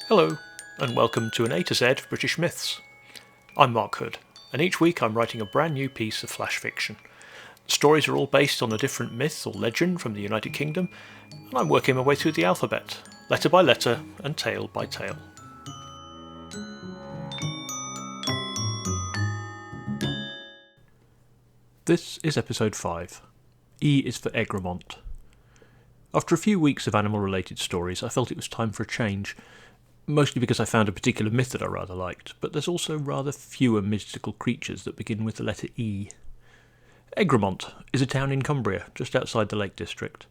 Hello, and welcome to an A to Z of British Myths. I'm Mark Hood, and each week I'm writing a brand new piece of flash fiction. The stories are all based on a different myth or legend from the United Kingdom, and I'm working my way through the alphabet, letter by letter and tale by tale. This is episode 5. E is for Egremont. After a few weeks of animal-related stories, I felt it was time for a change. Mostly because I found a particular myth that I rather liked, but there's also rather fewer mystical creatures that begin with the letter E. Egremont is a town in Cumbria, just outside the Lake District.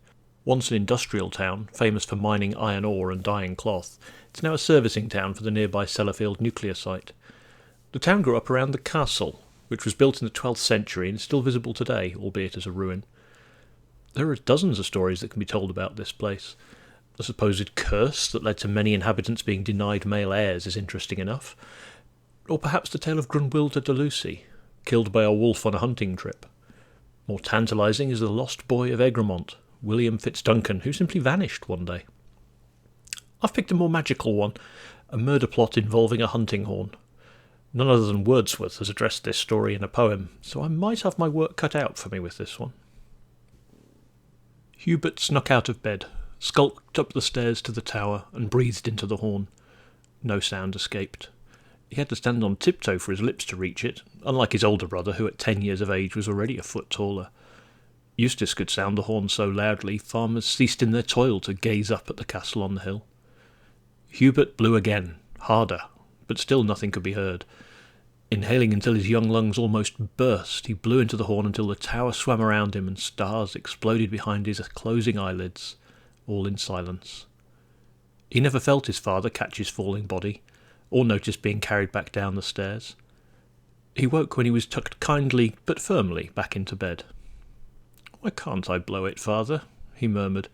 Once an industrial town, famous for mining iron ore and dyeing cloth, it's now a servicing town for the nearby Sellafield nuclear site. The town grew up around the castle, which was built in the 12th century and is still visible today, albeit as a ruin. There are dozens of stories that can be told about this place. The supposed curse that led to many inhabitants being denied male heirs is interesting enough. Or perhaps the tale of Grunwilda de Lucy, killed by a wolf on a hunting trip. More tantalising is the lost boy of Egremont, William Fitzduncan, who simply vanished one day. I've picked a more magical one, a murder plot involving a hunting horn. None other than Wordsworth has addressed this story in a poem, so I might have my work cut out for me with this one. Hubert snuck out of bed, skulked up the stairs to the tower, and breathed into the horn. No sound escaped. He had to stand on tiptoe for his lips to reach it, unlike his older brother, who at 10 years of age was already a foot taller. Eustace could sound the horn so loudly, farmers ceased in their toil to gaze up at the castle on the hill. Hubert blew again, harder, but still nothing could be heard. Inhaling until his young lungs almost burst, he blew into the horn until the tower swam around him and stars exploded behind his closing eyelids, all in silence. He never felt his father catch his falling body, or noticed being carried back down the stairs. He woke when he was tucked kindly but firmly back into bed. "Why can't I blow it, father?" he murmured.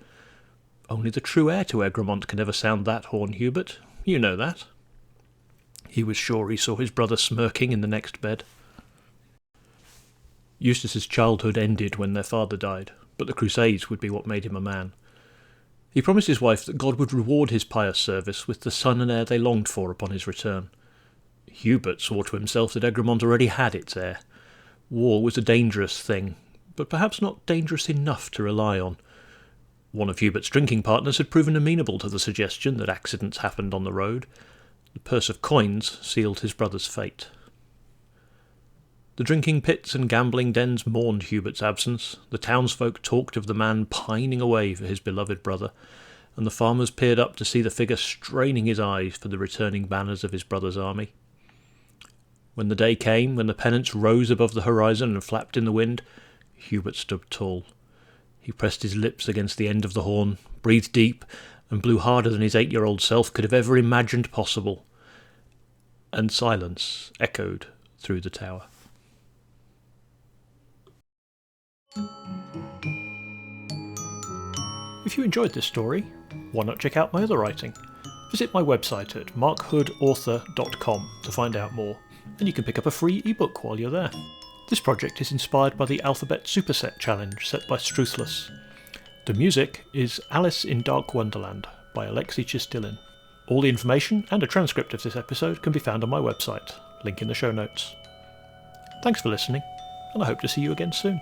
"Only the true heir to Egremont can ever sound that horn, Hubert. You know that." He was sure he saw his brother smirking in the next bed. Eustace's childhood ended when their father died, but the Crusades would be what made him a man. He promised his wife that God would reward his pious service with the son and heir they longed for upon his return. Hubert swore to himself that Egremont already had its heir. War was a dangerous thing, but perhaps not dangerous enough to rely on. One of Hubert's drinking partners had proven amenable to the suggestion that accidents happened on the road. The purse of coins sealed his brother's fate. The drinking pits and gambling dens mourned Hubert's absence, the townsfolk talked of the man pining away for his beloved brother, and the farmers peered up to see the figure straining his eyes for the returning banners of his brother's army. When the day came, when the pennants rose above the horizon and flapped in the wind, Hubert stood tall. He pressed his lips against the end of the horn, breathed deep, and blew harder than his 8-year-old self could have ever imagined possible. And silence echoed through the tower. If you enjoyed this story, why not check out my other writing? Visit my website at markhoodauthor.com to find out more, and you can pick up a free ebook while you're there. This project is inspired by the Alphabet Superset challenge set by Struthless. The music is Alice in Dark Wonderland by Alexei Chistilin. All the information and a transcript of this episode can be found on my website, link in the show notes. Thanks for listening, and I hope to see you again soon.